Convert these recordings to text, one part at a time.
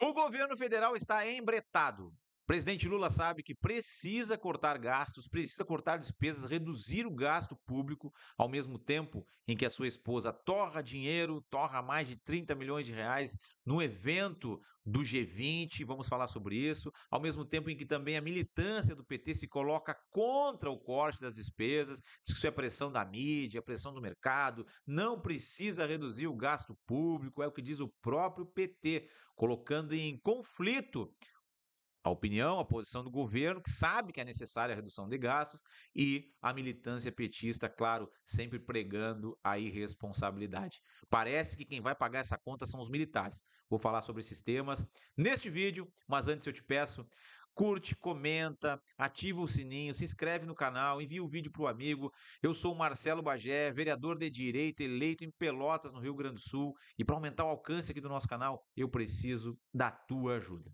O governo federal está embretado. O presidente Lula sabe que precisa cortar gastos, precisa cortar despesas, reduzir o gasto público, ao mesmo tempo em que a sua esposa torra dinheiro, torra mais de 30 milhões de reais no evento do G20, vamos falar sobre isso, ao mesmo tempo em que também a militância do PT se coloca contra o corte das despesas, diz que isso é pressão da mídia, pressão do mercado, não precisa reduzir o gasto público, é o que diz o próprio PT, colocando em conflito a opinião, a posição do governo, que sabe que é necessária a redução de gastos, e a militância petista, claro, sempre pregando a irresponsabilidade. Parece que quem vai pagar essa conta são os militares. Vou falar sobre esses temas neste vídeo, mas antes eu te peço, curte, comenta, ativa o sininho, se inscreve no canal, envia o vídeo para o amigo. Eu sou o Marcelo Bagé, vereador de direita, eleito em Pelotas, no Rio Grande do Sul, e para aumentar o alcance aqui do nosso canal, eu preciso da tua ajuda.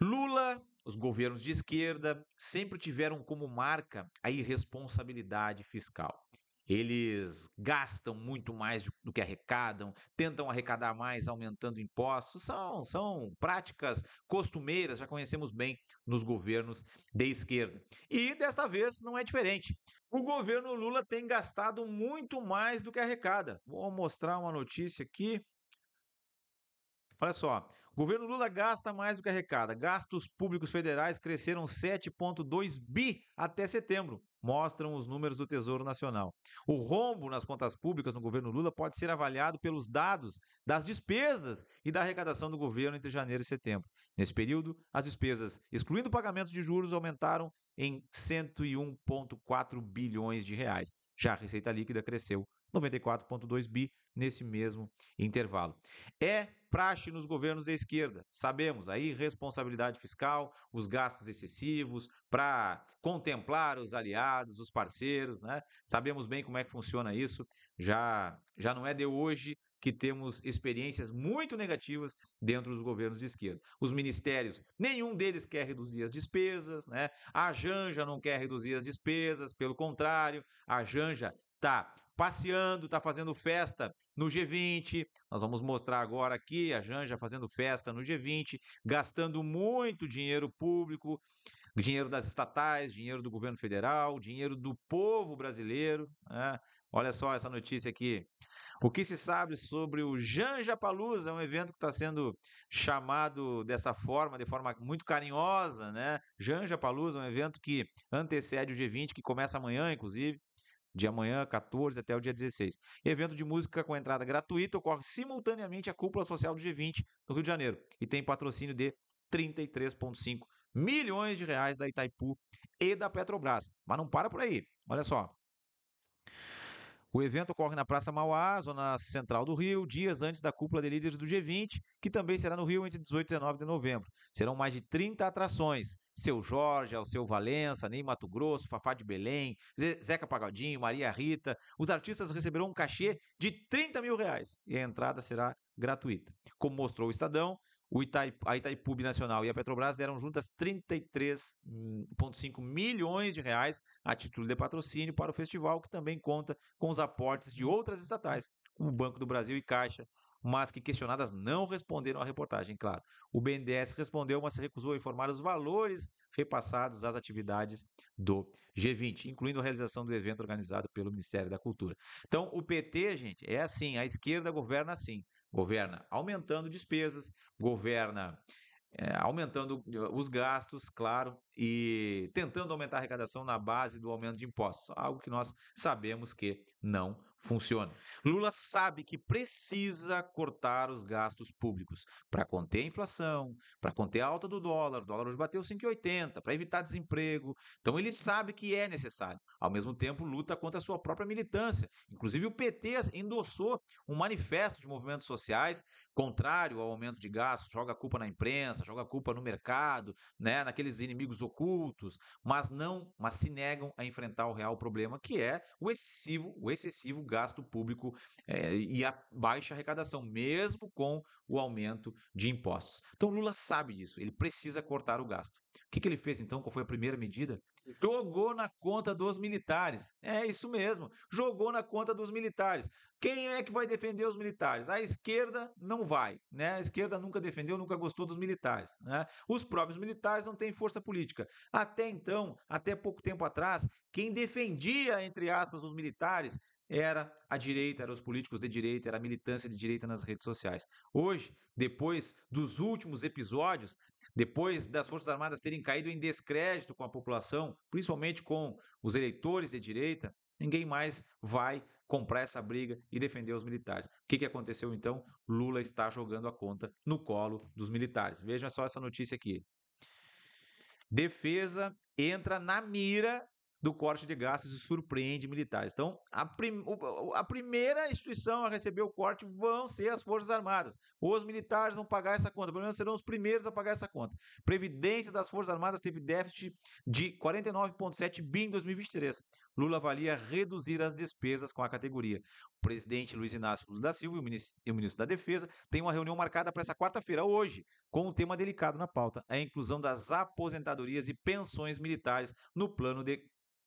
Lula, os governos de esquerda sempre tiveram como marca a irresponsabilidade fiscal. Eles gastam muito mais do que arrecadam, tentam arrecadar mais aumentando impostos. São práticas costumeiras, já conhecemos bem nos governos de esquerda. E desta vez não é diferente. O governo Lula tem gastado muito mais do que arrecada. Vou mostrar uma notícia aqui. Olha só, o governo Lula gasta mais do que arrecada. Gastos públicos federais cresceram 7,2 bi até setembro, mostram os números do Tesouro Nacional. O rombo nas contas públicas no governo Lula pode ser avaliado pelos dados das despesas e da arrecadação do governo entre janeiro e setembro. Nesse período, as despesas, excluindo pagamentos de juros, aumentaram em 101,4 bilhões de reais. Já a receita líquida cresceu 94,2 bi nesse mesmo intervalo. É praxe nos governos da esquerda. Sabemos, a irresponsabilidade fiscal, os gastos excessivos para contemplar os aliados, os parceiros, né? Sabemos bem como é que funciona isso. Já não é de hoje que temos experiências muito negativas dentro dos governos de esquerda. Os ministérios, nenhum deles quer reduzir as despesas, né? A Janja não quer reduzir as despesas, pelo contrário, a Janja está passeando, está fazendo festa no G20. Nós vamos mostrar agora aqui a Janja fazendo festa no G20, gastando muito dinheiro público, dinheiro das estatais, dinheiro do governo federal, dinheiro do povo brasileiro, né? Olha só essa notícia aqui. O que se sabe sobre o Janjapalooza, um evento que está sendo chamado dessa forma, de forma muito carinhosa, né? Janjapalooza, um evento que antecede o G20, que começa amanhã, inclusive, de amanhã, 14 até o dia 16. Evento de música com entrada gratuita ocorre simultaneamente à cúpula social do G20 no Rio de Janeiro e tem patrocínio de 33,5 milhões de reais da Itaipu e da Petrobras. Mas não para por aí. Olha só. O evento ocorre na Praça Mauá, zona central do Rio, dias antes da cúpula de líderes do G20, que também será no Rio entre 18 e 19 de novembro. Serão mais de 30 atrações. Seu Jorge, Alceu Valença, Ney Mato Grosso, Fafá de Belém, Zeca Pagodinho, Maria Rita. Os artistas receberão um cachê de 30 mil reais e a entrada será gratuita. Como mostrou o Estadão, a Itaipu Nacional e a Petrobras deram juntas 33,5 milhões de reais a título de patrocínio para o festival, que também conta com os aportes de outras estatais, como o Banco do Brasil e Caixa, mas que questionadas não responderam à reportagem, claro. O BNDES respondeu, mas se recusou a informar os valores repassados às atividades do G20, incluindo a realização do evento organizado pelo Ministério da Cultura. Então, o PT, gente, é assim, a esquerda governa assim, governa aumentando despesas, governa aumentando os gastos, claro, e tentando aumentar a arrecadação na base do aumento de impostos, algo que nós sabemos que não funciona. Lula sabe que precisa cortar os gastos públicos para conter a inflação, para conter a alta do dólar. O dólar hoje bateu 5,80, para evitar desemprego. Então ele sabe que é necessário. Ao mesmo tempo, luta contra a sua própria militância. Inclusive o PT endossou um manifesto de movimentos sociais contrário ao aumento de gastos, joga a culpa na imprensa, joga a culpa no mercado, né, naqueles inimigos ocultos, mas se negam a enfrentar o real problema, que é o excessivo gasto público e a baixa arrecadação, mesmo com o aumento de impostos. Então, Lula sabe disso, ele precisa cortar o gasto. O que ele fez, então? Qual foi a primeira medida? Jogou na conta dos militares. É isso mesmo, jogou na conta dos militares. Quem é que vai defender os militares? A esquerda não vai, né? A esquerda nunca defendeu, nunca gostou dos militares, né? Os próprios militares não têm força política. Até então, até pouco tempo atrás, quem defendia, entre aspas, os militares era a direita, eram os políticos de direita, era a militância de direita nas redes sociais. Hoje, depois dos últimos episódios, depois das Forças Armadas terem caído em descrédito com a população, principalmente com os eleitores de direita, ninguém mais vai comprar essa briga e defender os militares. O que aconteceu então? Lula está jogando a conta no colo dos militares. Veja só essa notícia aqui. Defesa entra na mira do corte de gastos e surpreende militares. Então, a primeira instituição a receber o corte vão ser as Forças Armadas. Os militares vão pagar essa conta, pelo menos serão os primeiros a pagar essa conta. Previdência das Forças Armadas teve déficit de 49,7 bi em 2023. Lula avalia reduzir as despesas com a categoria. O presidente Luiz Inácio Lula da Silva e o ministro da Defesa têm uma reunião marcada para essa quarta-feira, hoje, com um tema delicado na pauta, a inclusão das aposentadorias e pensões militares no plano de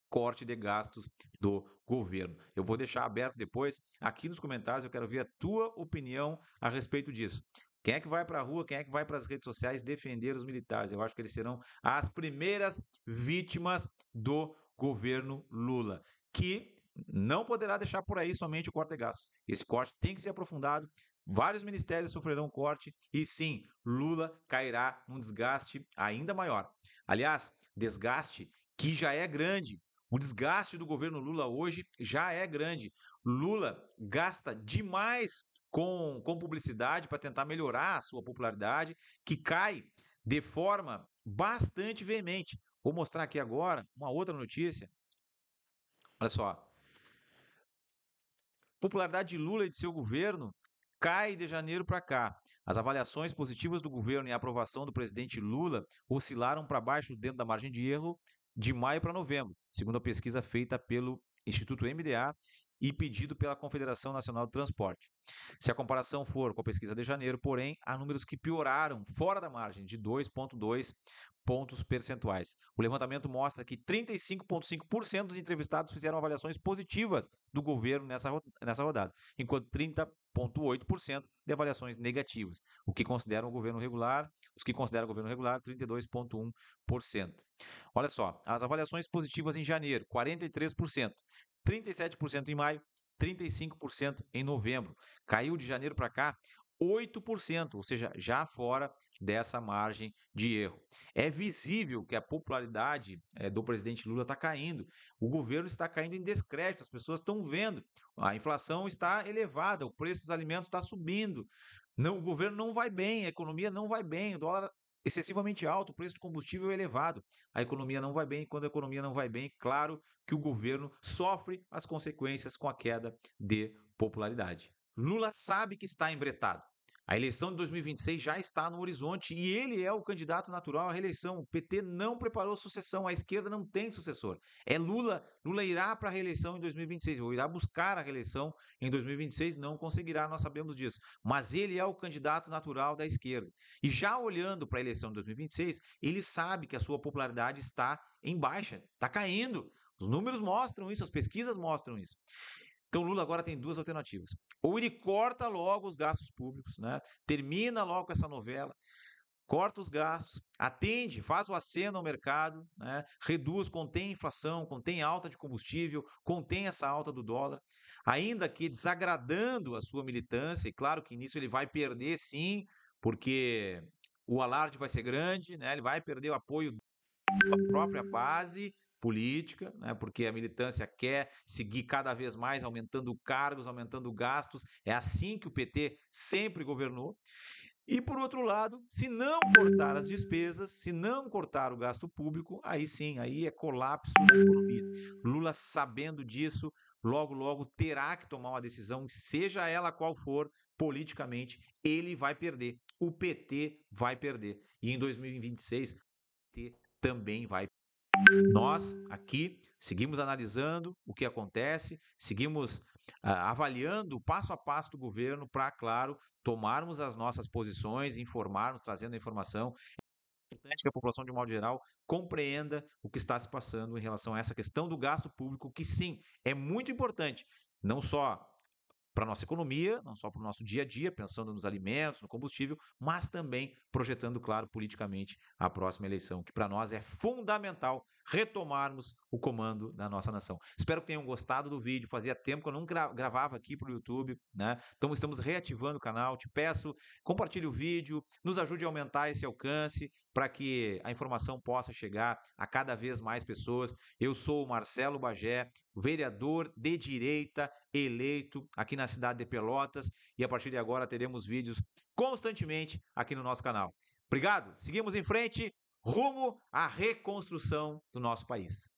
corte de gastos do governo. Eu vou deixar aberto depois, aqui nos comentários, eu quero ver a tua opinião a respeito disso. Quem é que vai para a rua, quem é que vai para as redes sociais defender os militares? Eu acho que eles serão as primeiras vítimas do governo Lula, que não poderá deixar por aí somente o corte de gastos. Esse corte tem que ser aprofundado, vários ministérios sofrerão corte e sim, Lula cairá num desgaste ainda maior. Aliás, desgaste que já é grande. O desgaste do governo Lula hoje já é grande. Lula gasta demais com publicidade para tentar melhorar a sua popularidade, que cai de forma bastante veemente. Vou mostrar aqui agora uma outra notícia. Olha só. Popularidade de Lula e de seu governo cai de janeiro para cá. As avaliações positivas do governo e a aprovação do presidente Lula oscilaram para baixo dentro da margem de erro de maio para novembro, segundo a pesquisa feita pelo Instituto MDA e pedido pela Confederação Nacional de Transporte. Se a comparação for com a pesquisa de janeiro, porém, há números que pioraram fora da margem de 2,2 pontos percentuais. O levantamento mostra que 35,5% dos entrevistados fizeram avaliações positivas do governo nessa rodada, enquanto 30,8% de avaliações negativas. Os que consideram o governo regular, 32,1%. Olha só, as avaliações positivas em janeiro, 43%, 37% em maio, 35% em novembro. Caiu de janeiro para cá 8%, ou seja, já fora dessa margem de erro. É visível que a popularidade do presidente Lula está caindo, o governo está caindo em descrédito, as pessoas estão vendo, a inflação está elevada, o preço dos alimentos está subindo, não, o governo não vai bem, a economia não vai bem, o dólar excessivamente alto, o preço do combustível é elevado, a economia não vai bem, quando a economia não vai bem, claro que o governo sofre as consequências com a queda de popularidade. Lula sabe que está embretado. A eleição de 2026 já está no horizonte e ele é o candidato natural à reeleição. O PT não preparou sucessão, a esquerda não tem sucessor. É Lula. Lula irá para a reeleição em 2026, ou irá buscar a reeleição em 2026, não conseguirá, nós sabemos disso. Mas ele é o candidato natural da esquerda. E já olhando para a eleição de 2026, ele sabe que a sua popularidade está em baixa, está caindo. Os números mostram isso, as pesquisas mostram isso. Então, Lula agora tem duas alternativas. Ou ele corta logo os gastos públicos, né? Termina logo com essa novela, corta os gastos, atende, faz o aceno ao mercado, né? Reduz, contém a inflação, contém alta de combustível, contém essa alta do dólar, ainda que desagradando a sua militância, e claro que nisso ele vai perder sim, porque o alarde vai ser grande, né? Ele vai perder o apoio da própria base política, né, porque a militância quer seguir cada vez mais aumentando cargos, aumentando gastos. É assim que o PT sempre governou. E, por outro lado, se não cortar as despesas, se não cortar o gasto público, aí sim, aí é colapso da economia. Lula, sabendo disso, logo terá que tomar uma decisão, seja ela qual for, politicamente, ele vai perder. O PT vai perder. E em 2026, o PT também vai. Nós aqui seguimos analisando o que acontece, seguimos avaliando o passo a passo do governo para, claro, tomarmos as nossas posições, informarmos, trazendo a informação. É importante que a população, de um modo geral, compreenda o que está se passando em relação a essa questão do gasto público, que sim, é muito importante, não só para a nossa economia, não só para o nosso dia a dia, pensando nos alimentos, no combustível, mas também projetando, claro, politicamente a próxima eleição, que para nós é fundamental retomarmos o comando da nossa nação. Espero que tenham gostado do vídeo. Fazia tempo que eu não gravava aqui para o YouTube, né? Então estamos reativando o canal. Te peço, compartilhe o vídeo, nos ajude a aumentar esse alcance para que a informação possa chegar a cada vez mais pessoas. Eu sou o Marcelo Bagé, vereador de direita eleito aqui na cidade de Pelotas, e a partir de agora teremos vídeos constantemente aqui no nosso canal. Obrigado, seguimos em frente, rumo à reconstrução do nosso país.